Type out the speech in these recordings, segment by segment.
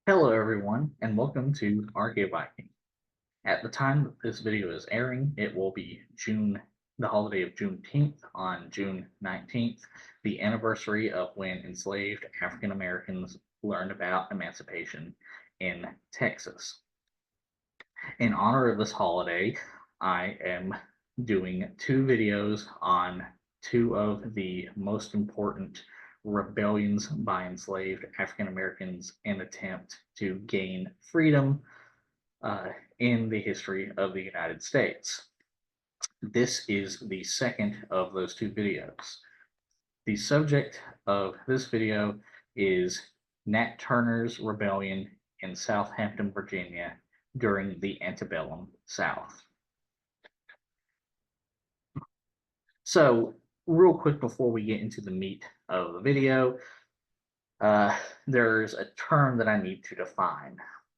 Hello everyone, and welcome to RK Viking. At the time that this video is airing, it will be the holiday of Juneteenth on June 19th, the anniversary of when enslaved African Americans learned about emancipation in Texas. In honor of this holiday, I am doing two videos on two of the most important rebellions by enslaved African Americans in attempt to gain freedom in the history of the United States. This is the second of those two videos. The subject of this video is Nat Turner's rebellion in Southampton, Virginia during the Antebellum South. So, real quick before we get into the meat of the video, there's a term that I need to define,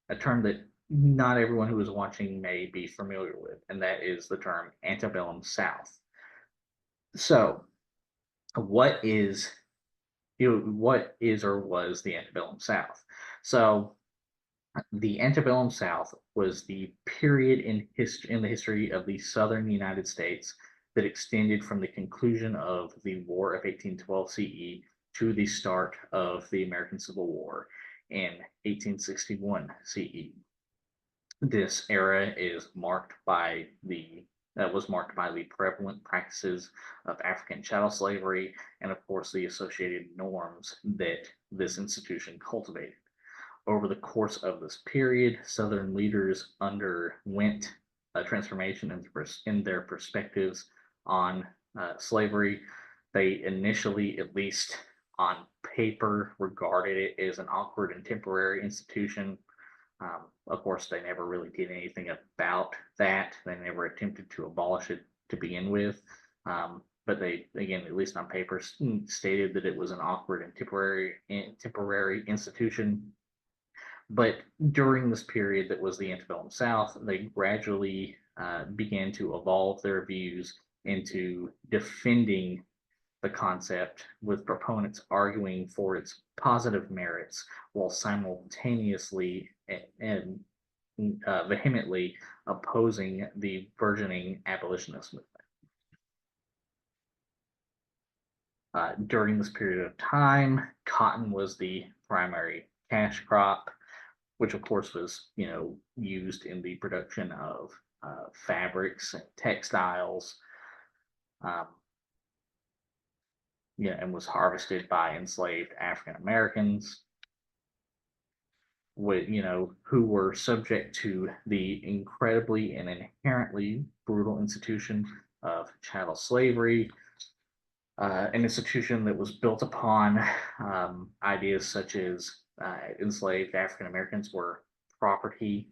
a term that not everyone who is watching may be familiar with, and that is the term Antebellum South. So, what is or was the Antebellum South? So, the Antebellum South was the period in the history of the southern United States that extended from the conclusion of the War of 1812 CE to the start of the American Civil War in 1861 CE. This era is marked by the was marked by the prevalent practices of African chattel slavery and, of course, the associated norms that this institution cultivated. Over the course of this period, Southern leaders underwent a transformation in their perspectives on slavery. They initially, at least on paper, regarded it as an awkward and temporary institution. Of course, they never really did anything about that. They never attempted to abolish it to begin with. But they, again, at least on paper, stated that it was an awkward and temporary institution. But during this period that was the Antebellum South, they gradually began to evolve their views into defending the concept, with proponents arguing for its positive merits while simultaneously and vehemently opposing the burgeoning abolitionist movement. During this period of time, cotton was the primary cash crop, which of course was, used in the production of fabrics and textiles, um, and was harvested by enslaved African Americans, who were subject to the incredibly and inherently brutal institution of chattel slavery, an institution that was built upon ideas such as enslaved African Americans were property,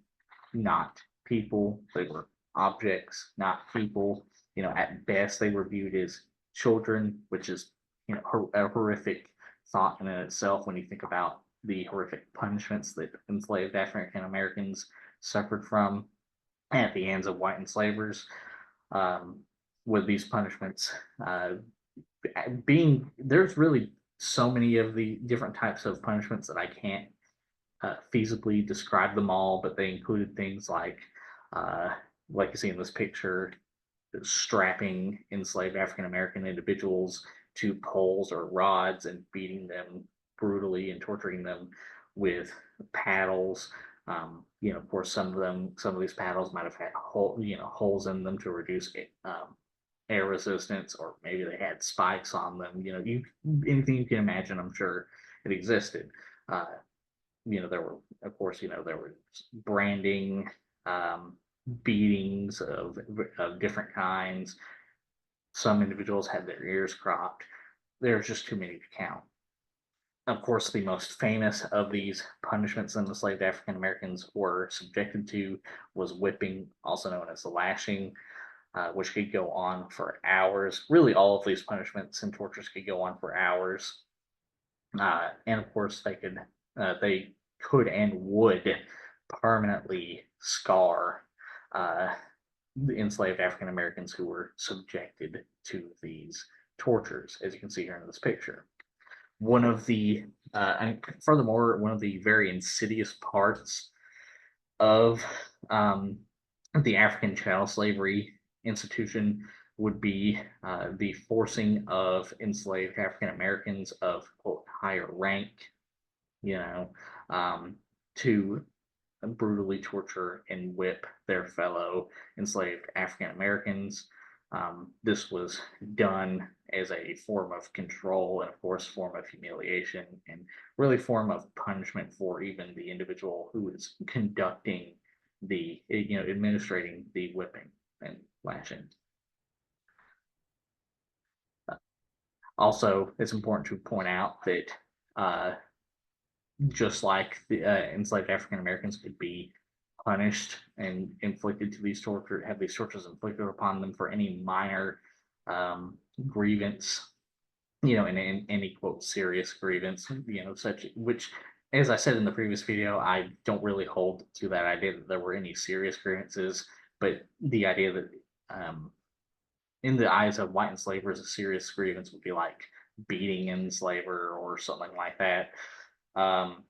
not people. They were objects, not people. At best, they were viewed as children, which is a horrific thought in itself when you think about the horrific punishments that enslaved African Americans suffered from at the hands of white enslavers. With these punishments there's really so many of the different types of punishments that I can't feasibly describe them all, but they included things like you see in this picture, strapping enslaved African American individuals to poles or rods and beating them brutally and torturing them with paddles. Of course, some of these paddles might have had holes in them to reduce air resistance, or maybe they had spikes on them. Anything you can imagine, I'm sure it existed. There were, of course, there were branding, beatings of different kinds. Some individuals had their ears cropped. There's just too many to count. Of course, the most famous of these punishments that enslaved African Americans were subjected to was whipping, also known as the lashing, which could go on for hours. Really, all of these punishments and tortures could go on for hours. And of course, they could and would permanently scar the enslaved African Americans who were subjected to these tortures, as you can see here in this picture. One of the and furthermore, one of the very insidious parts of the African chattel slavery institution would be the forcing of enslaved African Americans of quote higher rank, you know, to brutally torture and whip their fellow enslaved African Americans. This was done as a form of control and, of course, form of humiliation and really form of punishment for even the individual who is conducting the, administrating the whipping and lashing. Also, it's important to point out that just like the enslaved African Americans could be punished and inflicted to these torture, have these tortures inflicted upon them for any minor grievance, and any quote serious grievance, such which, as I said in the previous video, I don't really hold to that idea that there were any serious grievances, but the idea that in the eyes of white enslavers, a serious grievance would be like beating an enslaver or something like that. But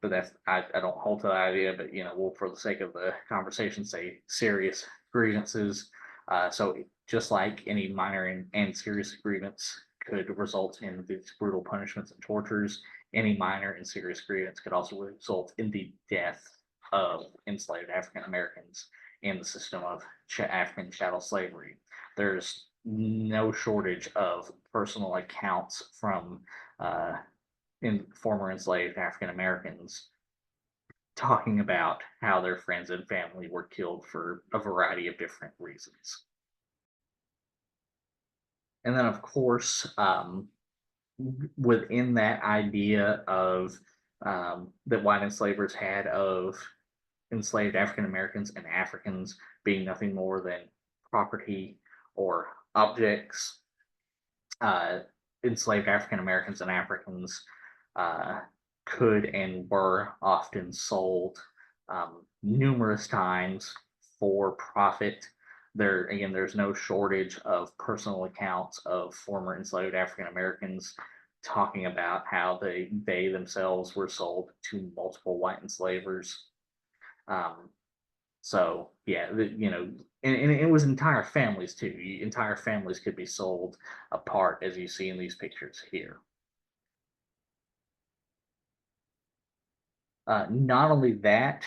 that's I don't hold to that idea, but we'll for the sake of the conversation say serious grievances. So just like any minor and serious grievance could result in these brutal punishments and tortures, any minor and serious grievance could also result in the death of enslaved African Americans in the system of African chattel slavery. There's no shortage of personal accounts from in former enslaved African Americans talking about how their friends and family were killed for a variety of different reasons. And then, of course, within that idea of that white enslavers had of enslaved African Americans and Africans being nothing more than property or objects, enslaved African Americans and Africans could and were often sold numerous times for profit. There's no shortage of personal accounts of former enslaved African Americans talking about how they themselves were sold to multiple white enslavers. So yeah, and it was entire families too. Entire families could be sold apart, as you see in these pictures here. Not only that,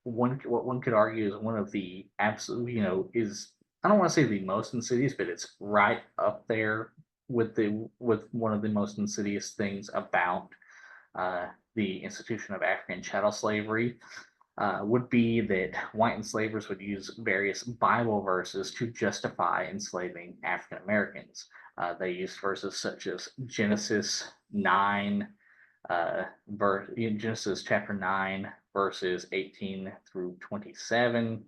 what one could argue is one of the absolute, is I don't want to say the most insidious, but it's right up there with one of the most insidious things about the institution of African chattel slavery. Would be that white enslavers would use various Bible verses to justify enslaving African Americans. They used verses such as Genesis 9, in Genesis chapter 9, verses 18 through 27.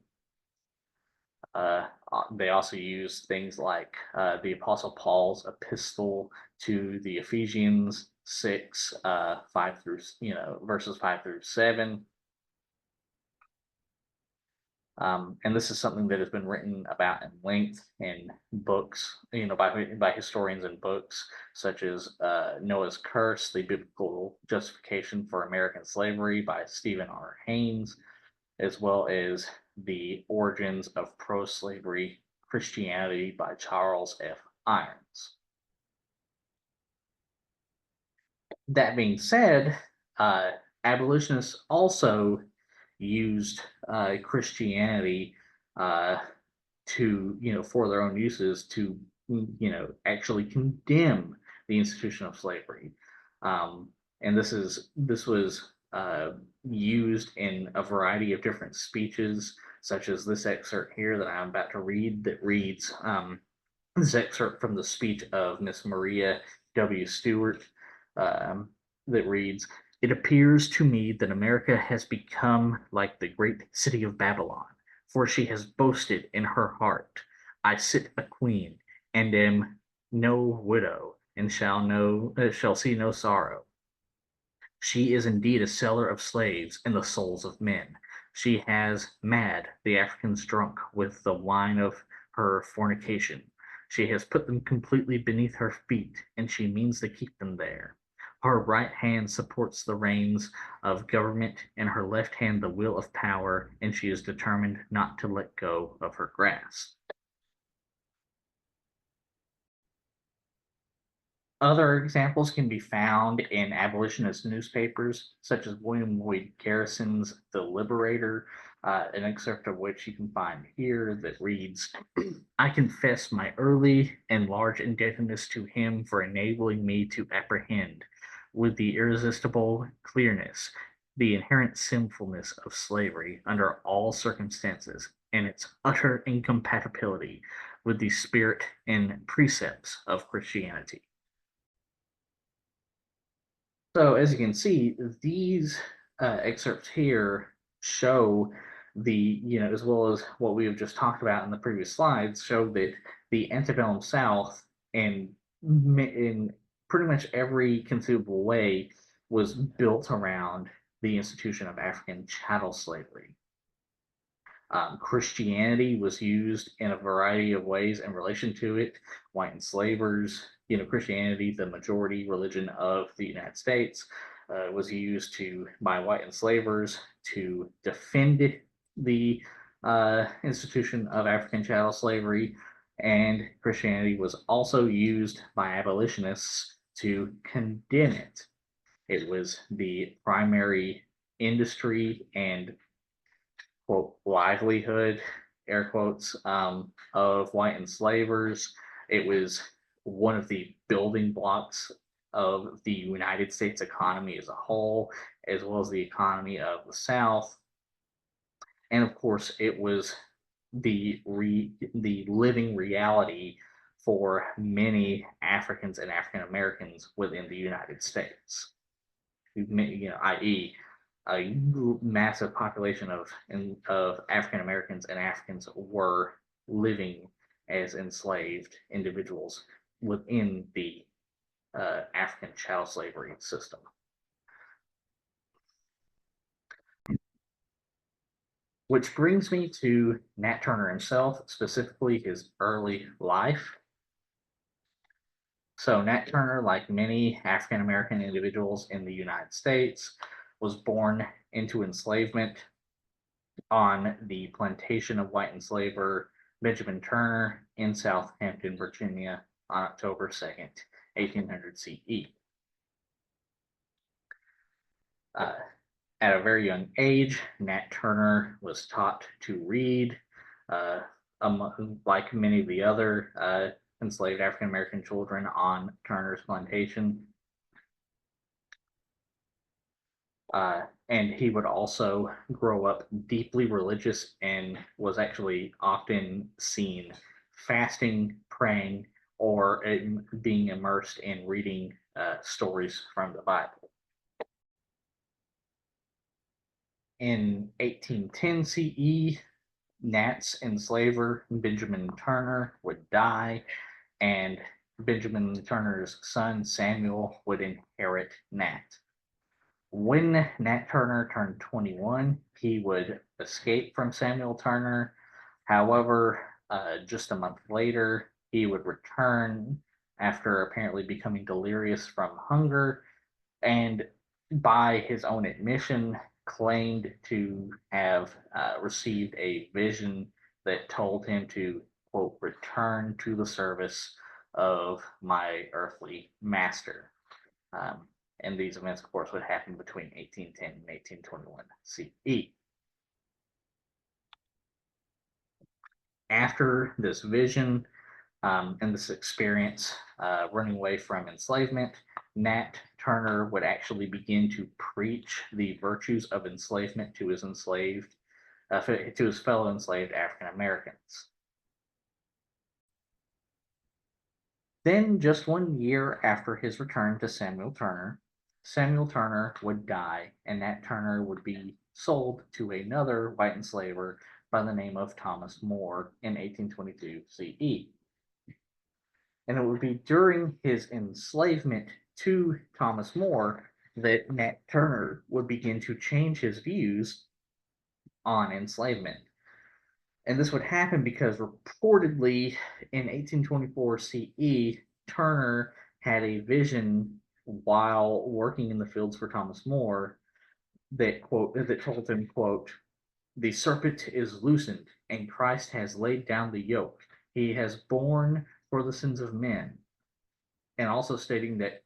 They also use things like the Apostle Paul's epistle to the Ephesians 6, 5 through, verses 5 through 7. And this is something that has been written about in length in books, by historians in books such as Noah's Curse, The Biblical Justification for American Slavery by Stephen R. Haynes, as well as The Origins of Pro-Slavery Christianity by Charles F. Irons. That being said, abolitionists also used Christianity to, for their own uses to, actually condemn the institution of slavery. And this was used in a variety of different speeches, such as this excerpt here that I'm about to read, that reads, this excerpt from the speech of Miss Maria W. Stewart, that reads, "It appears to me that America has become like the great city of Babylon, for she has boasted in her heart, I sit a queen, and am no widow, and shall see no sorrow. She is indeed a seller of slaves and the souls of men. She has mad the Africans drunk with the wine of her fornication. She has put them completely beneath her feet, and she means to keep them there. Her right hand supports the reins of government, and her left hand the wheel of power, and she is determined not to let go of her grasp. Other examples can be found in abolitionist newspapers, such as William Lloyd Garrison's The Liberator, an excerpt of which you can find here that reads, I confess my early and large indebtedness to him for enabling me to apprehend, with the irresistible clearness, the inherent sinfulness of slavery under all circumstances, and its utter incompatibility with the spirit and precepts of Christianity. So as you can see, these excerpts here show as well as what we have just talked about in the previous slides, show that the antebellum South, and in pretty much every conceivable way, was built around the institution of African chattel slavery. Christianity was used in a variety of ways in relation to it. White enslavers, Christianity, the majority religion of the United States, was used by white enslavers to defend the institution of African chattel slavery, and Christianity was also used by abolitionists to condemn it. It was the primary industry and quote livelihood, air quotes, of white enslavers. It was one of the building blocks of the United States economy as a whole, as well as the economy of the South. And of course, it was the living reality for many Africans and African Americans within the United States. I.e., a massive population of African Americans and Africans were living as enslaved individuals within the African chattel slavery system. Which brings me to Nat Turner himself, specifically his early life. So Nat Turner, like many African American individuals in the United States, was born into enslavement on the plantation of white enslaver Benjamin Turner in Southampton, Virginia, on October 2nd, 1800 CE. At a very young age, Nat Turner was taught to read, like many of the other enslaved African American children on Turner's plantation. And he would also grow up deeply religious and was actually often seen fasting, praying, or being immersed in reading stories from the Bible. In 1810 CE, Nat's enslaver Benjamin Turner would die, and Benjamin Turner's son Samuel would inherit Nat. When Nat Turner turned 21, he would escape from Samuel Turner. However, just a month later, he would return after apparently becoming delirious from hunger, and by his own admission, claimed to have received a vision that told him to, quote, return to the service of my earthly master. And these events, of course, would happen between 1810 and 1821 CE. After this vision and this experience running away from enslavement, Nat Turner would actually begin to preach the virtues of enslavement to his fellow enslaved African Americans. Then, just 1 year after his return to Samuel Turner would die, and Nat Turner would be sold to another white enslaver by the name of Thomas More in 1822 CE. And it would be during his enslavement to Thomas More that Nat Turner would begin to change his views on enslavement. And this would happen because reportedly in 1824 CE, Turner had a vision while working in the fields for Thomas More that told him, quote, the serpent is loosened and Christ has laid down the yoke. He has borne for the sins of men. And also stating that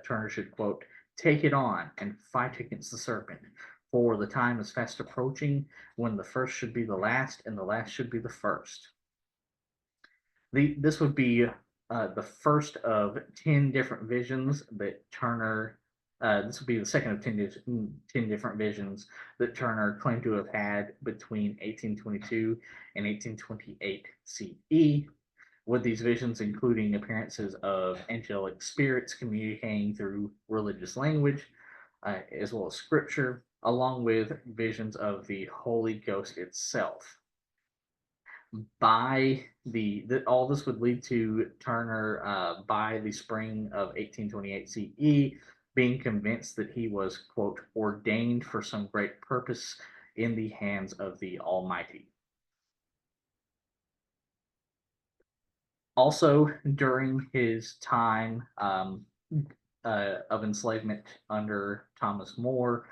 Turner should, quote, take it on and fight against the serpent, for the time is fast approaching when the first should be the last and the last should be the first. This would be the first of 10 different visions that Turner, this would be the second of 10 different visions that Turner claimed to have had between 1822 and 1828 CE, with these visions including appearances of angelic spirits communicating through religious language, as well as scripture, along with visions of the Holy Ghost itself. By all this would lead to Turner, by the spring of 1828 CE, being convinced that he was, quote, ordained for some great purpose in the hands of the Almighty. Also, during his time of enslavement under Thomas More,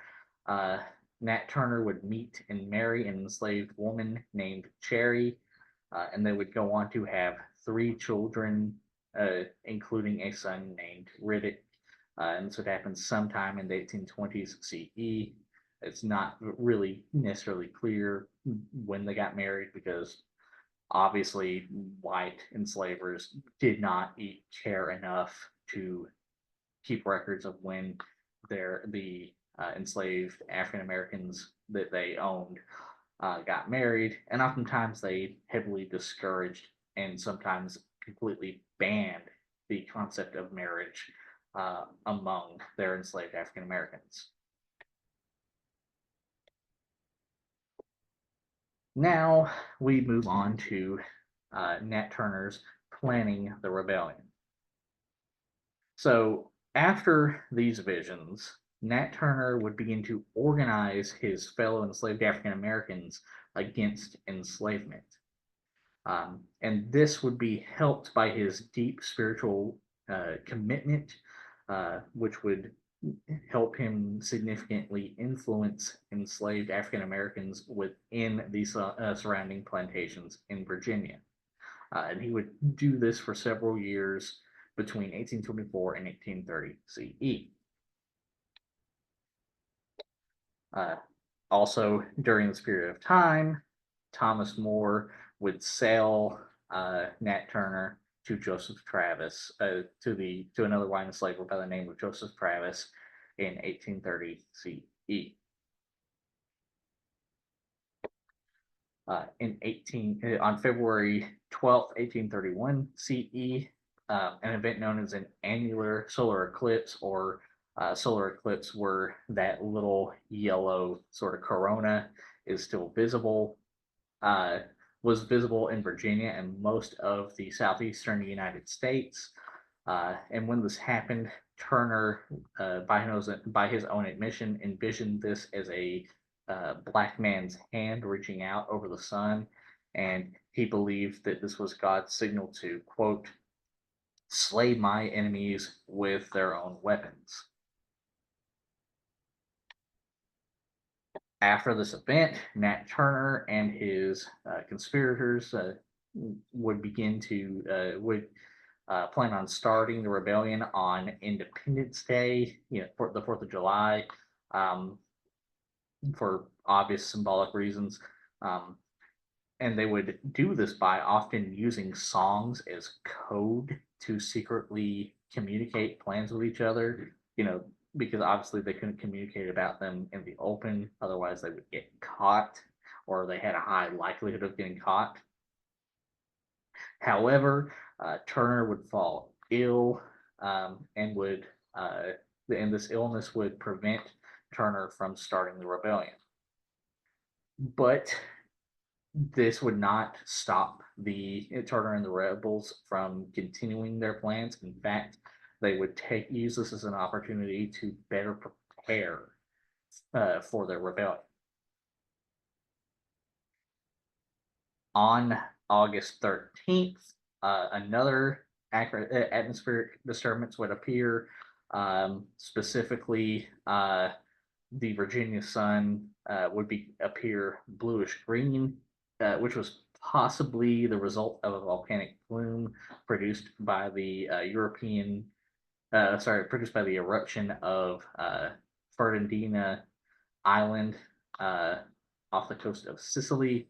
Nat Turner would meet and marry an enslaved woman named Cherry, and they would go on to have 3 children, including a son named Riddick. And this would happen sometime in the 1820s CE. It's not really necessarily clear when they got married because obviously white enslavers did not care enough to keep records of when the enslaved African Americans that they owned got married, and oftentimes they heavily discouraged and sometimes completely banned the concept of marriage among their enslaved African Americans. Now we move on to Nat Turner's planning the rebellion. So after these visions, Nat Turner would begin to organize his fellow enslaved African Americans against enslavement. And this would be helped by his deep spiritual commitment, which would help him significantly influence enslaved African Americans within the surrounding plantations in Virginia. And he would do this for several years between 1824 and 1830 CE. Also, during this period of time, Thomas More would sell Nat Turner to Joseph Travis, to another white enslaver by the name of Joseph Travis in 1830 CE. On February 12th, 1831 CE, an event known as an annular solar eclipse, or solar eclipse where that little yellow sort of corona is still visible, was visible in Virginia and most of the southeastern United States. And when this happened, Turner, by his own admission, envisioned this as a black man's hand reaching out over the sun, and he believed that this was God's signal to, quote, slay my enemies with their own weapons. After this event, Nat Turner and his conspirators would plan on starting the rebellion on Independence Day, for the 4th of July, for obvious symbolic reasons. And they would do this by often using songs as code to secretly communicate plans with each other, because obviously they couldn't communicate about them in the open, otherwise they would get caught, or they had a high likelihood of getting caught. However, Turner would fall ill, and this illness would prevent Turner from starting the rebellion. But this would not stop the Turner and the rebels from continuing their plans. In fact, they would use this as an opportunity to better prepare for their rebellion. On August 13th, another atmospheric disturbance would appear. Specifically, the Virginia sun would appear bluish green, which was possibly the result of a volcanic plume produced by the produced by the eruption of Ferdinandea Island uh, off the coast of Sicily.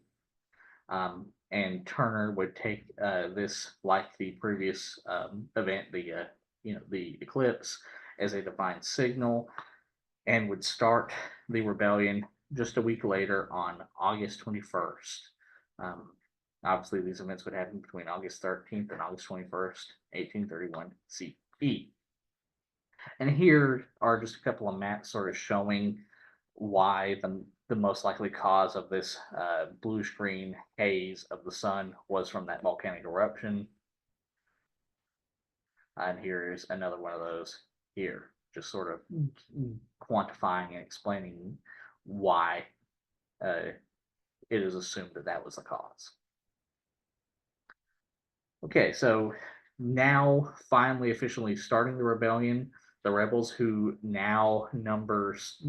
And Turner would take this, like the previous event, the eclipse, as a divine signal, and would start the rebellion just a week later on August 21st. Um, Obviously, these events would happen between August 13th and August 21st, 1831 CE. And here are just a couple of maps sort of showing why the most likely cause of this bluish green haze of the sun was from that volcanic eruption. And here is another one of those here, just sort of quantifying and explaining why it is assumed that that was the cause. Okay, so now finally officially starting the rebellion, the rebels, who now numbers,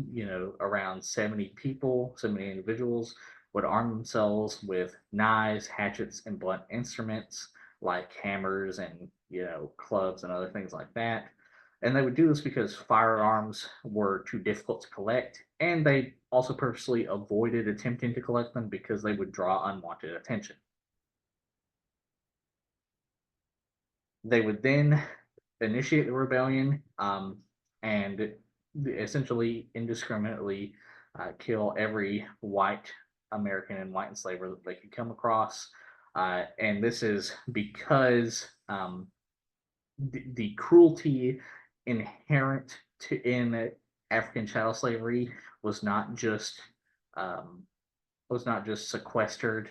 around 70 people, 70 individuals, would arm themselves with knives, hatchets, and blunt instruments like hammers and, clubs and other things like that. And they would do this because firearms were too difficult to collect, and they also purposely avoided attempting to collect them because they would draw unwanted attention. They would then initiate the rebellion and essentially indiscriminately kill every white American and white enslaver that they could come across. And this is because the cruelty inherent in African chattel slavery was not just um, sequestered,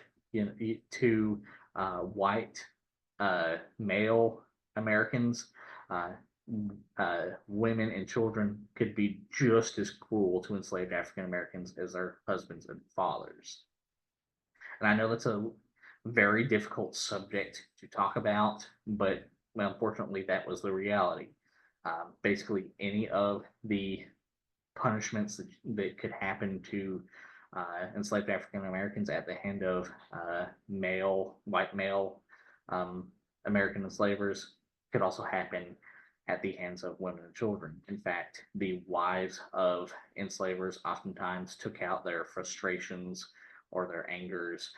to white male Americans. Uh, Women and children could be just as cruel to enslaved African Americans as their husbands and fathers. And I know that's a very difficult subject to talk about, but unfortunately, that was the reality. Basically, any of the punishments that could happen to enslaved African Americans at the hand of white male um, American enslavers could also happen at the hands of women and children. In fact, the wives of enslavers oftentimes took out their frustrations or their angers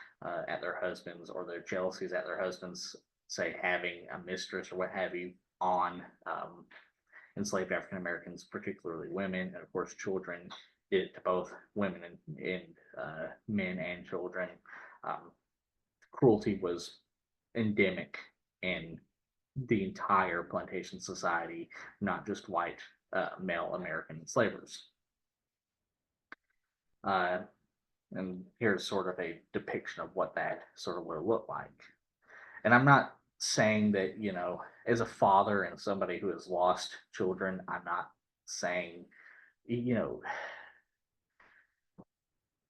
at their husbands, or their jealousies at their husbands, say having a mistress or what have you, on enslaved African Americans, particularly women, and of course children, did it to both women and men and children. Cruelty was endemic in the entire plantation society, not just white male American enslavers. And here's sort of a depiction of what that sort of would look like. And I'm not saying that, as a father and somebody who has lost children, I'm not saying,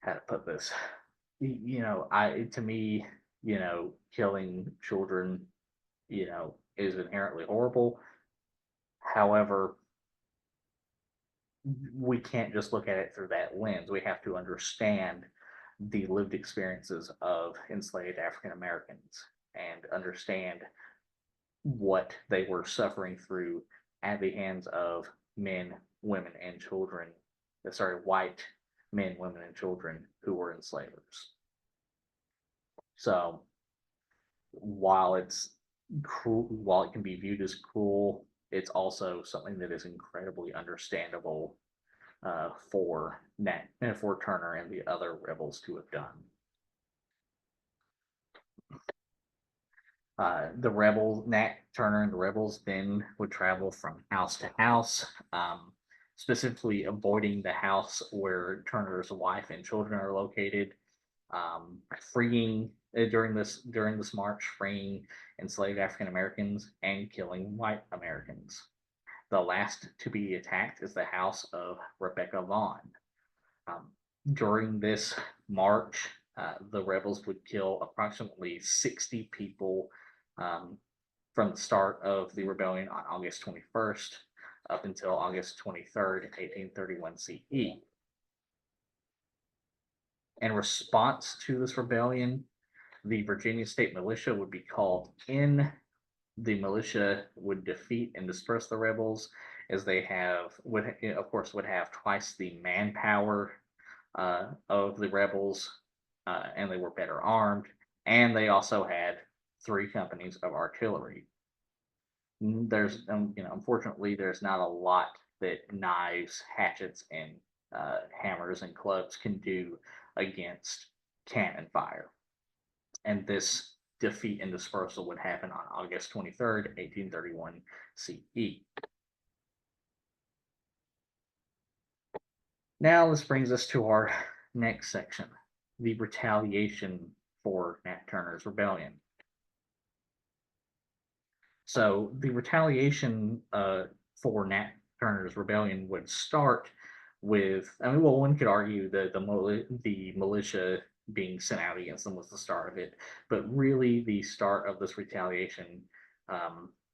how to put this, to me, killing children, is inherently horrible. However, we can't just look at it through that lens. We have to understand the lived experiences of enslaved African Americans and understand what they were suffering through at the hands of men, women, and children. White men, women, and children who were enslavers. So while it's cruel, while it can be viewed as cruel, it's also something that is incredibly understandable for Turner and the other rebels to have done. Nat Turner and the rebels then would travel from house to house, specifically avoiding the house where Turner's wife and children are located, freeing during this march, freeing enslaved African Americans and killing white Americans. The last to be attacked is the house of Rebecca Vaughn. During this march, the rebels would kill approximately 60 people from the start of the rebellion on August 21st up until August 23rd, 1831 CE. In response to this rebellion, the Virginia State Militia would be called in. The militia would defeat and disperse the rebels, as they would have twice the manpower of the rebels, and they were better armed, and they also had 3 companies of artillery. Unfortunately, there's not a lot that knives, hatchets, and hammers and clubs can do against cannon fire. And this defeat and dispersal would happen on August 23rd, 1831 CE. Now this brings us to our next section, the retaliation for Nat Turner's rebellion. So the retaliation for Nat Turner's rebellion would start with, one could argue that the militia being sent out against them was the start of it, but really the start of this retaliation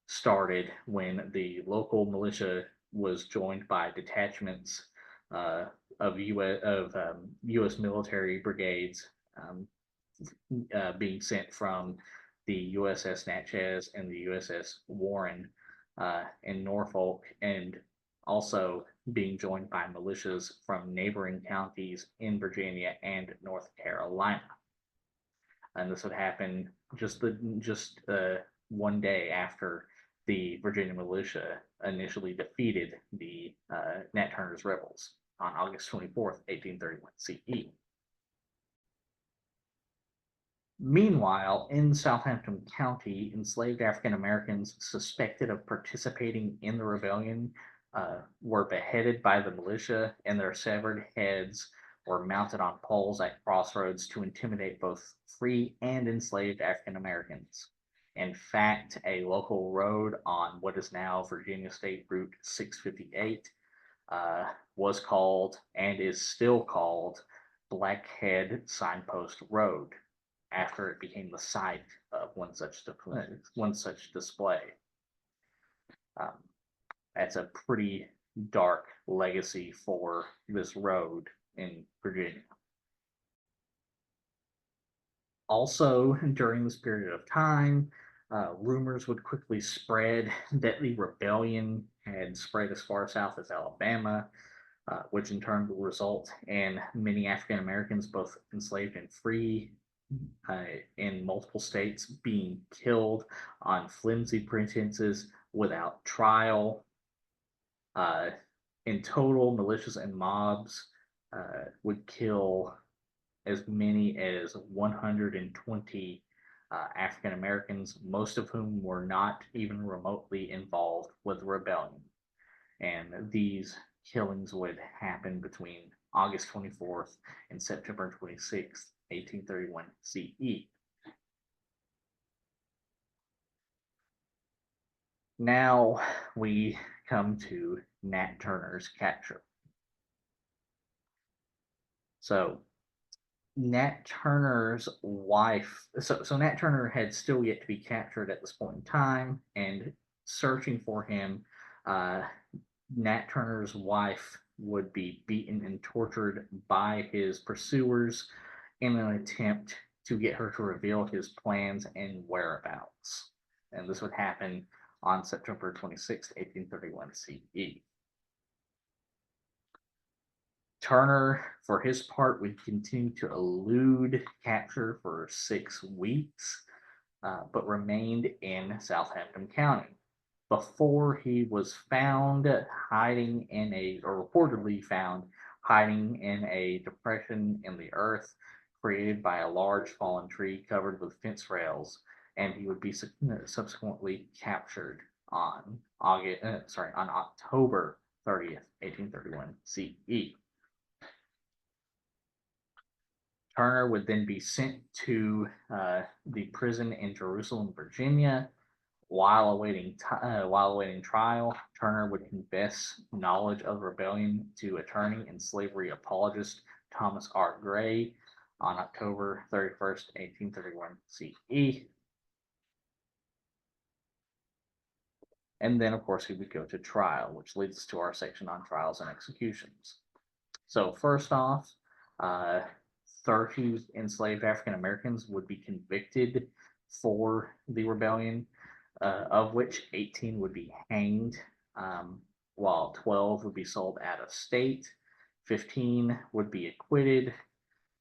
started when the local militia was joined by detachments of U.S. military brigades being sent from the USS Natchez and the USS Warren in Norfolk, and also being joined by militias from neighboring counties in Virginia and North Carolina. And this would happen just one day after the Virginia militia initially defeated the Nat Turner's rebels on August 24th, 1831 CE. Meanwhile, in Southampton County, enslaved African Americans suspected of participating in the rebellion were beheaded by the militia, and their severed heads were mounted on poles at crossroads to intimidate both free and enslaved African Americans. In fact, a local road on what is now Virginia State Route 658 was called, and is still called, Blackhead Signpost Road, after it became the site of one such display. That's a pretty dark legacy for this road in Virginia. Also, during this period of time, rumors would quickly spread that the rebellion had spread as far south as Alabama, which in turn would result in many African Americans, both enslaved and free, in multiple states, being killed on flimsy pretenses without trial. In total, militias and mobs would kill as many as 120 African Americans, most of whom were not even remotely involved with the rebellion. And these killings would happen between August 24th and September 26th, 1831 CE. Now we come to Nat Turner's capture. So Nat Turner's wife, so Nat Turner had still yet to be captured at this point in time, and searching for him, Nat Turner's wife would be beaten and tortured by his pursuers in an attempt to get her to reveal his plans and whereabouts. And this would happen on September 26, 1831 CE. Turner, for his part, would continue to elude capture for 6 weeks, but remained in Southampton County before he was found hiding reportedly found hiding in a depression in the earth created by a large fallen tree covered with fence rails, and he would be subsequently captured on October 30th, 1831 CE. Turner would then be sent to the prison in Jerusalem, Virginia. While awaiting trial, Turner would confess knowledge of the rebellion to attorney and slavery apologist Thomas R. Gray, on October 31st, 1831 CE. And then, of course, he would go to trial, which leads us to our section on trials and executions. So first off, 30 enslaved African Americans would be convicted for the rebellion, of which 18 would be hanged, while 12 would be sold out of state, 15 would be acquitted,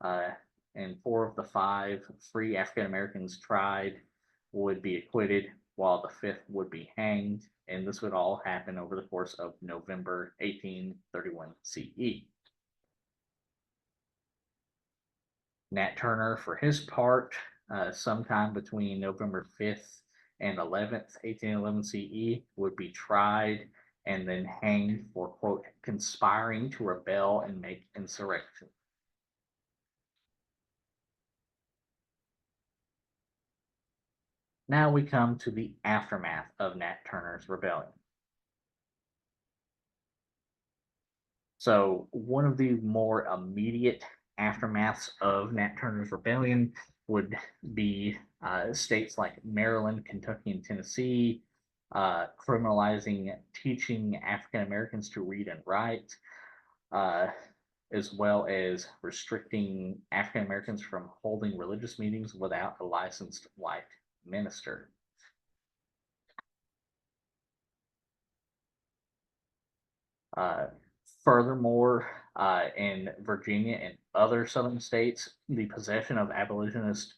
and 4 of the 5 free African Americans tried would be acquitted, while the 5th would be hanged, and this would all happen over the course of November 1831 CE. Nat Turner, for his part, sometime between November 5th and 11th, 1811 CE, would be tried and then hanged for, quote, conspiring to rebel and make insurrection. Now we come to the aftermath of Nat Turner's rebellion. So one of the more immediate aftermaths of Nat Turner's rebellion would be states like Maryland, Kentucky, and Tennessee criminalizing teaching African Americans to read and write, as well as restricting African Americans from holding religious meetings without a licensed white minister. Furthermore, in Virginia and other southern states, the possession of abolitionist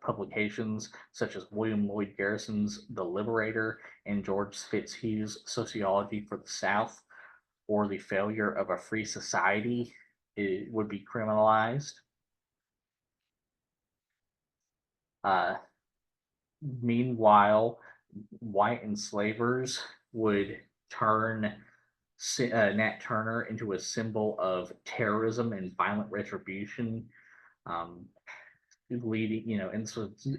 publications such as William Lloyd Garrison's The Liberator and George Fitzhugh's Sociology for the South, or the failure of a free society, would be criminalized. Meanwhile, white enslavers would turn Nat Turner into a symbol of terrorism and violent retribution, leading, and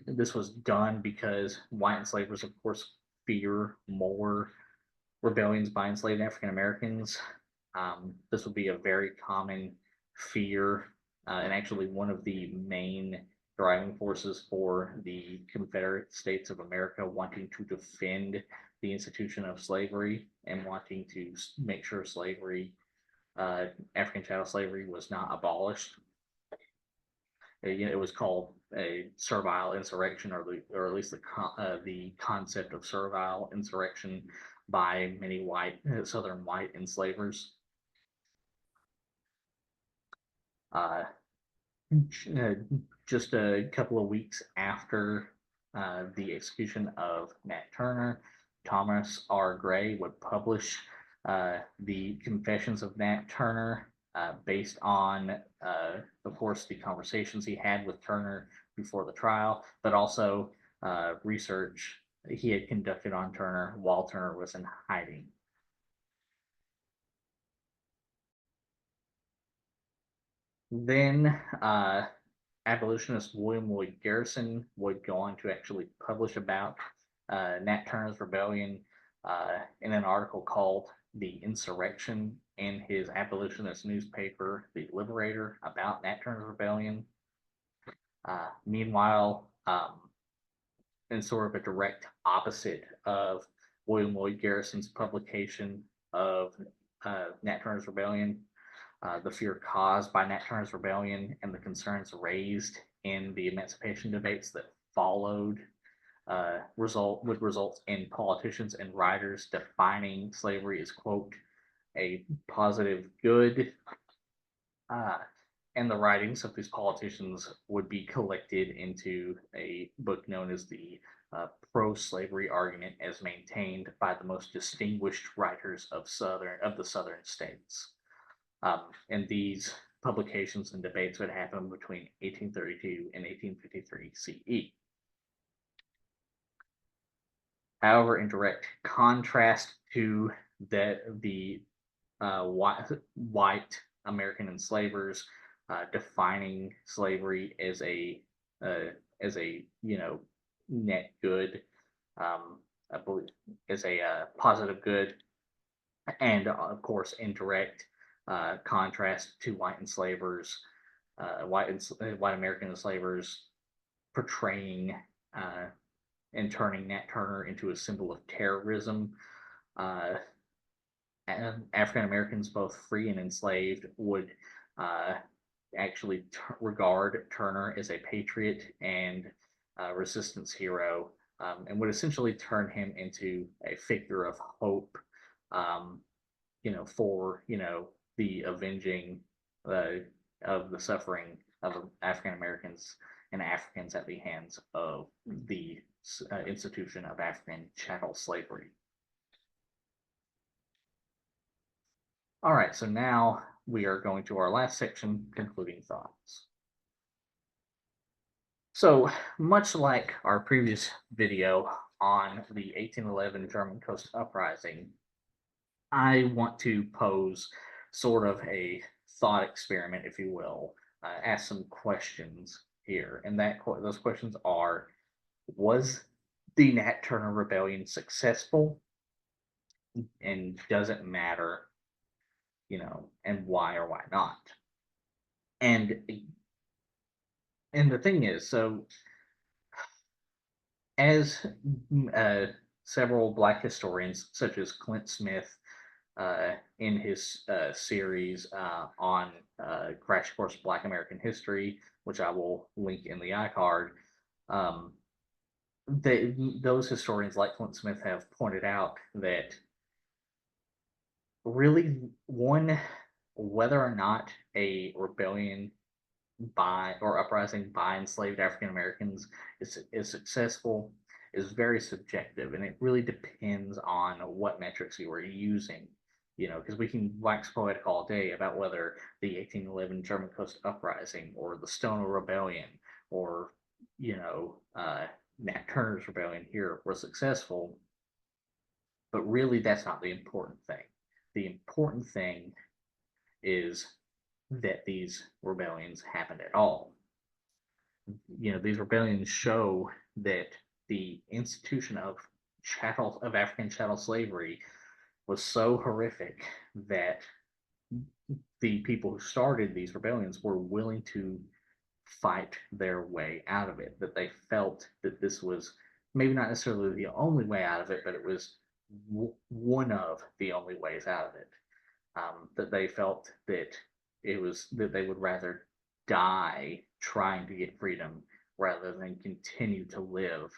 this was done because white enslavers, of course, fear more rebellions by enslaved African Americans. This would be a very common fear, and actually one of the main driving forces for the Confederate States of America wanting to defend the institution of slavery and wanting to make sure slavery, African chattel slavery, was not abolished. It was called a servile insurrection, or at least the concept of servile insurrection by many Southern white enslavers. Just a couple of weeks after the execution of Nat Turner, Thomas R. Gray would publish the Confessions of Nat Turner, based on, of course, the conversations he had with Turner before the trial, but also research he had conducted on Turner while Turner was in hiding. Then abolitionist William Lloyd Garrison would go on to actually publish about Nat Turner's rebellion in an article called The Insurrection in his abolitionist newspaper, The Liberator, about Nat Turner's rebellion. Meanwhile, in sort of a direct opposite of William Lloyd Garrison's publication of Nat Turner's rebellion, the fear caused by Nat Turner's rebellion and the concerns raised in the emancipation debates that followed would result in politicians and writers defining slavery as, quote, a positive good, and the writings of these politicians would be collected into a book known as the pro-slavery argument, as maintained by the most distinguished writers of the southern states. And these publications and debates would happen between 1832 and 1853 CE. However, in direct contrast to the white American enslavers defining slavery as a net good, I believe, as a positive good, and of course in direct contrast to white enslavers white American enslavers portraying and turning Nat Turner into a symbol of terrorism. Uh, African Americans, both free and enslaved, would uh, actually regard Turner as a patriot and resistance hero, and would essentially turn him into a figure of hope, um, for the avenging uh, of the suffering of African Americans and Africans at the hands of the institution of African chattel slavery. All right, so now we are going to our last section, concluding thoughts. So, much like our previous video on the 1811 German Coast Uprising, I want to pose sort of a thought experiment, if you will, ask some questions here. And those questions are: was the Nat Turner Rebellion successful? And does it matter, and why or why not? And the thing is, so as several Black historians, such as Clint Smith, in his series on Crash Course Black American History, which I will link in the iCard, um, those historians like Clint Smith have pointed out that really whether or not a rebellion by or uprising by enslaved African Americans is successful is very subjective, and it really depends on what metrics you are using. Because we can wax poetic all day about whether the 1811 German Coast Uprising or the Stono Rebellion or Nat Turner's rebellion here were successful, but really that's not the important thing. The important thing is that these rebellions happened at all. These rebellions show that the institution of African chattel slavery was so horrific that the people who started these rebellions were willing to fight their way out of it. That they felt that this was maybe not necessarily the only way out of it, but it was one of the only ways out of it. That they felt that they would rather die trying to get freedom rather than continue to live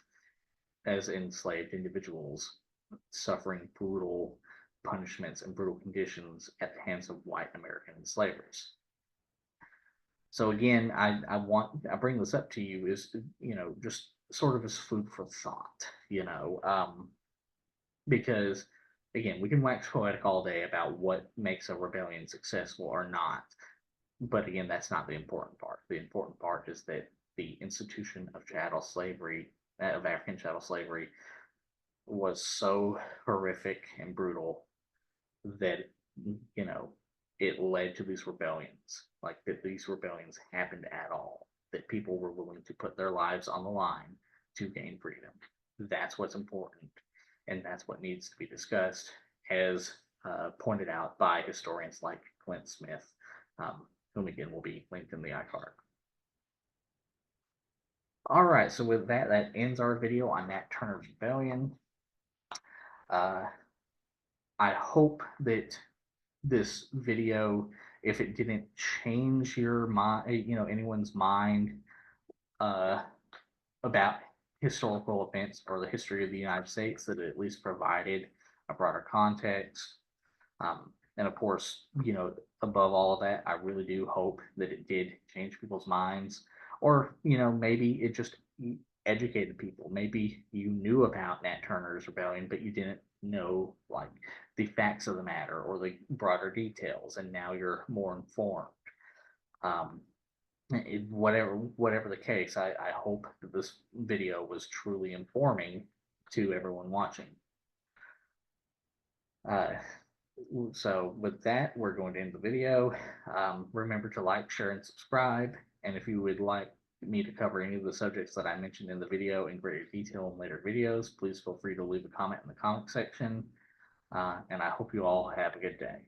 as enslaved individuals, suffering brutal punishments and brutal conditions at the hands of white American enslavers. So again, I bring this up to you is just sort of as food for thought, because again, we can wax poetic all day about what makes a rebellion successful or not, but again, that's not the important part. The important part is that the institution of chattel slavery, of African chattel slavery, was so horrific and brutal that it led to these rebellions. Like that, these rebellions happened at all. That people were willing to put their lives on the line to gain freedom. That's what's important, and that's what needs to be discussed, as pointed out by historians like Clint Smith, whom again will be linked in the iCard. All right, so with that, that ends our video on Nat Turner's Rebellion. I hope that this video, if it didn't change your mind, anyone's mind about historical events or the history of the United States, that it at least provided a broader context. And of course, above all of that, I really do hope that it did change people's minds, or, maybe it just educated people. Maybe you knew about Nat Turner's rebellion, but you didn't know like the facts of the matter or the broader details, and now you're more informed. Whatever the case, I hope that this video was truly informing to everyone watching. So with that, we're going to end the video. Remember to like, share, and subscribe. And if you would like me to cover any of the subjects that I mentioned in the video in greater detail in later videos, please feel free to leave a comment in the comment section. And I hope you all have a good day.